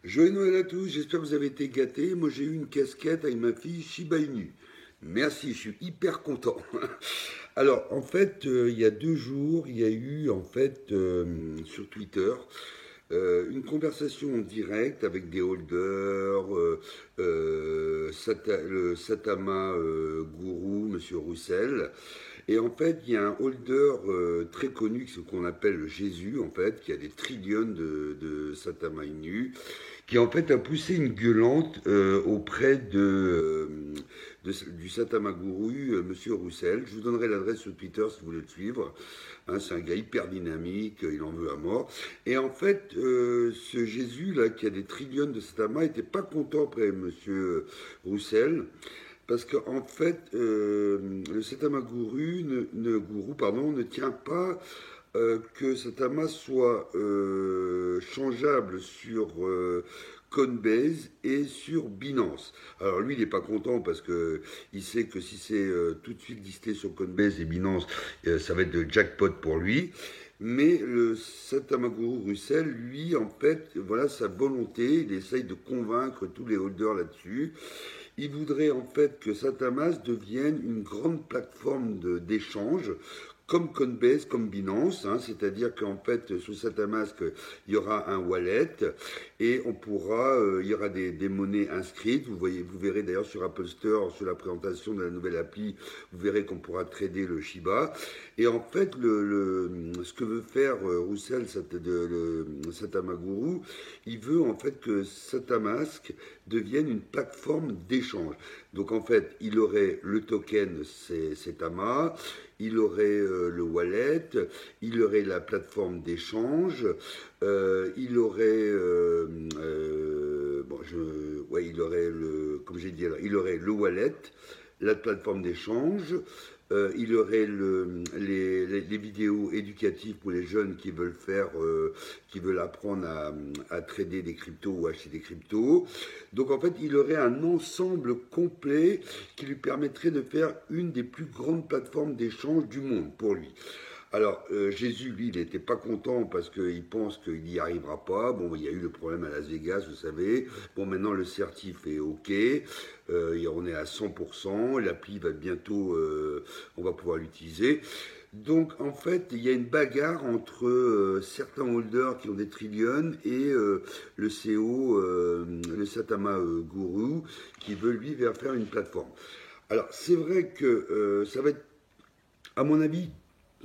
Joyeux Noël à tous, j'espère que vous avez été gâtés. Moi j'ai eu une casquette avec ma fille Shiba Inu. Merci, je suis hyper content. Alors en fait, il y a 2 jours, il y a eu en fait sur Twitter une conversation en direct avec des holders, le Satama Gourou, Monsieur Roussel. Et en fait, il y a un holder très connu, ce qu'on appelle Jésus, en fait, qui a des trillions de Satama Inu, qui en fait a poussé une gueulante auprès du Satamaguru, Monsieur Roussel. Je vous donnerai l'adresse sur Twitter si vous voulez le suivre. Hein, c'est un gars hyper dynamique, il en veut à mort. Et en fait, ce Jésus là qui a des trillions de Satama était pas content après Monsieur Roussel. Parce qu'en fait, le Satamaguru ne tient pas que Satama soit changeable sur Coinbase et sur Binance. Alors lui, il n'est pas content parce que il sait que si c'est tout de suite listé sur Coinbase et Binance, ça va être de jackpot pour lui. Mais le Satamaguru Russell, lui, en fait, voilà sa volonté. Il essaye de convaincre tous les holders là-dessus. Il voudrait en fait que Satamas devienne une grande plateforme d'échange comme Coinbase, comme Binance, hein, c'est-à-dire qu'en fait, sous Satamask, il y aura un wallet et on pourra, il y aura des monnaies inscrites. Vous verrez d'ailleurs sur Apple Store, sur la présentation de la nouvelle appli, vous verrez qu'on pourra trader le Shiba. Et en fait, ce que veut faire Roussel, le Satamaguru, il veut en fait que Satamask devienne une plateforme d'échange. Donc en fait, il aurait le token Setama, il aurait le wallet, il aurait la plateforme d'échange, il aurait, il aurait comme j'ai dit, alors, il aurait le wallet, la plateforme d'échange, il aurait les vidéos éducatives pour les jeunes qui veulent qui veulent apprendre à trader des cryptos ou acheter des cryptos. Donc en fait, il aurait un ensemble complet qui lui permettrait de faire une des plus grandes plateformes d'échange du monde pour lui. Alors, Jésus, lui, il n'était pas content parce qu'il pense qu'il n'y arrivera pas. Bon, il y a eu le problème à Las Vegas, vous savez. Bon, maintenant, le certif est OK. On est à 100%. L'appli va bientôt, on va pouvoir l'utiliser. Donc, en fait, il y a une bagarre entre certains holders qui ont des trillions et le CEO, le Satama Guru, qui veut, lui, faire une plateforme. Alors, c'est vrai que ça va être, à mon avis,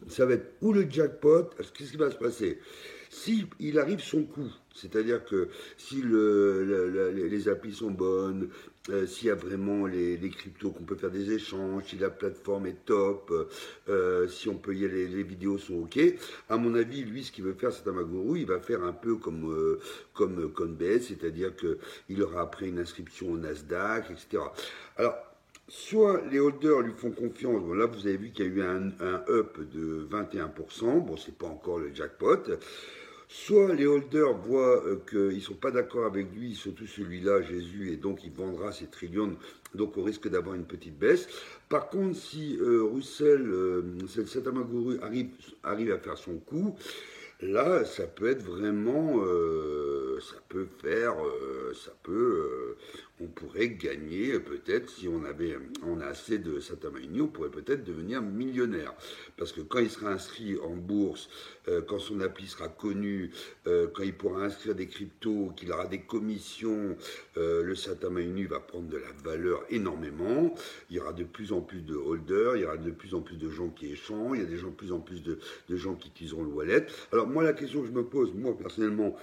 ça va être ou le jackpot, qu'est-ce qui va se passer? Si il arrive son coup, c'est-à-dire que si les applis sont bonnes, s'il y a vraiment les cryptos qu'on peut faire des échanges, si la plateforme est top, si on peut y aller, les vidéos sont ok, à mon avis, lui, ce qu'il veut faire, c'est Tamaguru, il va faire un peu comme Coinbase, c'est-à-dire qu'il aura après une inscription au Nasdaq, etc. Alors, soit les holders lui font confiance, bon là vous avez vu qu'il y a eu un up de 21%, bon c'est pas encore le jackpot, soit les holders voient qu'ils ne sont pas d'accord avec lui, surtout celui-là, Jésus, et donc il vendra ses trillions, donc on risque d'avoir une petite baisse. Par contre, si Russell, Satamaguru arrive à faire son coup, là, ça peut être vraiment, on pourrait gagner peut-être si on a assez de Satamaini, on pourrait peut-être devenir millionnaire. Parce que quand il sera inscrit en bourse, quand son appli sera connu, quand il pourra inscrire des cryptos, qu'il aura des commissions, le Satamaini va prendre de la valeur énormément. Il y aura de plus en plus de holders, il y aura de plus en plus de gens qui échangent, il y a de plus en plus de gens qui utiliseront le wallet. Alors moi, la question que je me pose, moi personnellement,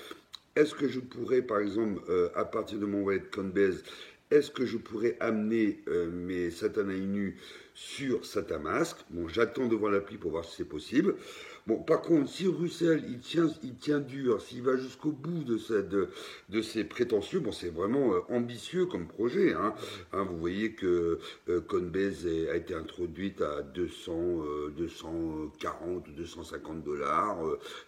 est-ce que je pourrais, par exemple, à partir de mon wallet Coinbase, est-ce que je pourrais amener mes Satana Inu sur Satamask? Bon, j'attends de voir l'appli pour voir si c'est possible. Bon, par contre, si Russell, il tient dur, s'il va jusqu'au bout de ses prétentions, bon, c'est vraiment ambitieux comme projet. Vous voyez que Coinbase a été introduite à 240 ou 250 dollars.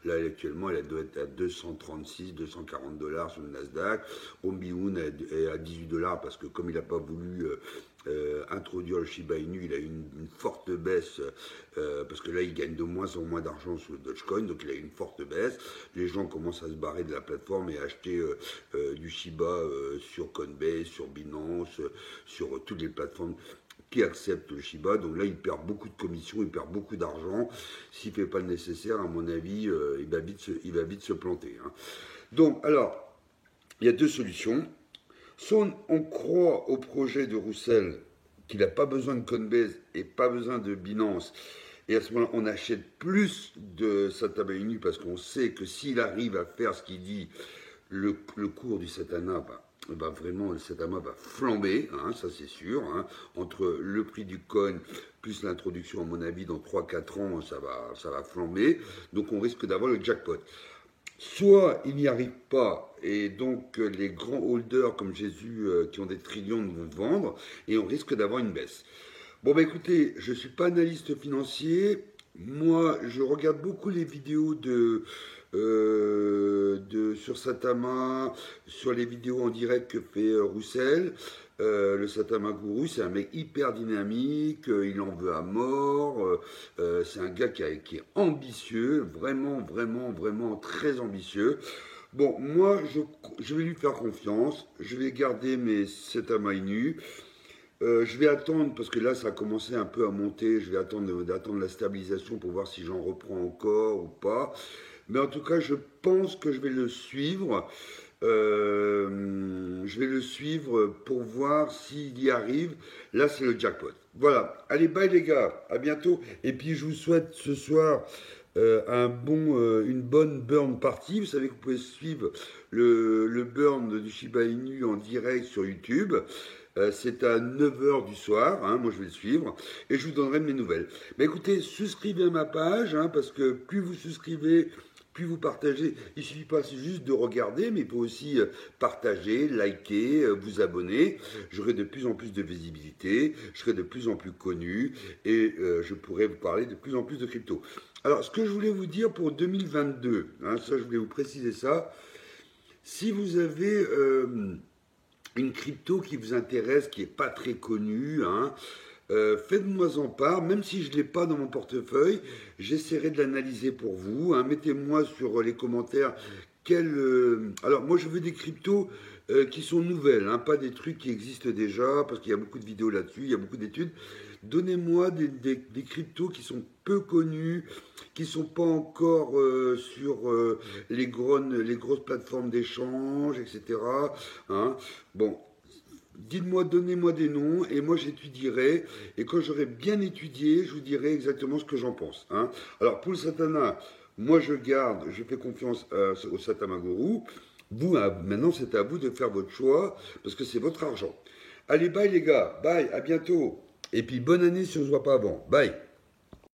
Là, actuellement, elle doit être à 236, 240 dollars sur le Nasdaq. Ombiun est à 18 dollars parce que comme il n'a pas voulu introduire le Shiba Inu, il a eu une forte baisse, parce que là il gagne de moins en moins d'argent sur le Dogecoin, donc il a eu une forte baisse. Les gens commencent à se barrer de la plateforme et à acheter du Shiba sur Coinbase, sur Binance, sur toutes les plateformes qui acceptent le Shiba. Donc là il perd beaucoup de commissions, il perd beaucoup d'argent. S'il ne fait pas le nécessaire, à mon avis, il va vite se planter, hein. Donc alors, il y a deux solutions. Soit on croit au projet de Roussel, qu'il n'a pas besoin de Coinbase et pas besoin de Binance, et à ce moment-là, on achète plus de Satama Inu parce qu'on sait que s'il arrive à faire ce qu'il dit, le cours du Satana, vraiment, le Satama va flamber, hein, ça c'est sûr, hein. Entre le prix du coin plus l'introduction, à mon avis, dans 3-4 ans, ça va flamber. Donc on risque d'avoir le jackpot. Soit il n'y arrive pas, et donc les grands holders comme Jésus qui ont des trillions vont vendre, et on risque d'avoir une baisse. Bon bah écoutez, je ne suis pas analyste financier, moi je regarde beaucoup les vidéos sur Satama, sur les vidéos en direct que fait Roussel. Le Satama Guru, c'est un mec hyper dynamique, il en veut à mort, c'est un gars qui est ambitieux, vraiment, vraiment, vraiment très ambitieux. Bon, moi, je vais lui faire confiance, je vais garder mes Satama Inu. Je vais attendre, parce que là, ça a commencé un peu à monter, je vais attendre la stabilisation pour voir si j'en reprends encore ou pas. Mais en tout cas, je pense que je vais le suivre. Je vais le suivre pour voir s'il y arrive. Là, c'est le jackpot. Voilà. Allez, bye les gars. À bientôt. Et puis, je vous souhaite ce soir une bonne burn party. Vous savez que vous pouvez suivre le burn du Shiba Inu en direct sur YouTube. C'est à 9h du soir, hein, moi je vais le suivre, et je vous donnerai mes nouvelles. Mais écoutez, souscrivez à ma page, hein, parce que plus vous souscrivez, plus vous partagez. Il ne suffit pas juste de regarder, mais il faut aussi partager, liker, vous abonner. J'aurai de plus en plus de visibilité, je serai de plus en plus connu, et je pourrai vous parler de plus en plus de crypto. Alors, ce que je voulais vous dire pour 2022, hein, ça je voulais vous préciser ça, si vous avez une crypto qui vous intéresse, qui n'est pas très connue, hein, faites-moi en part, même si je ne l'ai pas dans mon portefeuille, j'essaierai de l'analyser pour vous, hein. Mettez-moi sur les commentaires alors moi je veux des cryptos qui sont nouvelles, hein, pas des trucs qui existent déjà, parce qu'il y a beaucoup de vidéos là-dessus, il y a beaucoup d'études. Donnez-moi des cryptos qui sont peu connus, qui ne sont pas encore sur les grosses plateformes d'échange, etc. Hein. Bon, dites-moi, donnez-moi des noms, et moi j'étudierai, et quand j'aurai bien étudié, je vous dirai exactement ce que j'en pense, hein. Alors pour le Satana, moi je fais confiance au Satama Guru. Vous, maintenant c'est à vous de faire votre choix, parce que c'est votre argent. Allez, bye les gars, bye, à bientôt. Et puis bonne année si on ne se voit pas avant, bye.